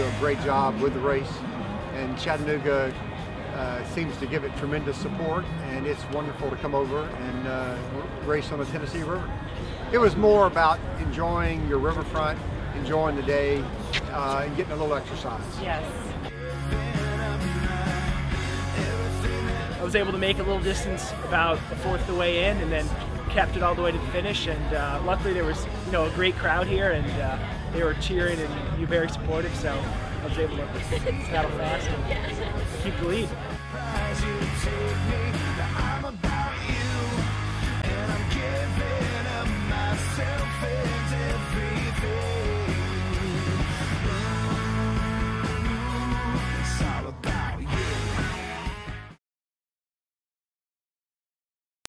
do a great job with the race, and Chattanooga seems to give it tremendous support, and it's wonderful to come over and race on the Tennessee River. It was more about enjoying your riverfront, enjoying the day, and getting a little exercise. Yes. I was able to make a little distance about a fourth of the way in, and then kept it all the way to the finish. And luckily there was, a great crowd here, and they were cheering and very supportive. So I was able to paddle fast and keep the lead.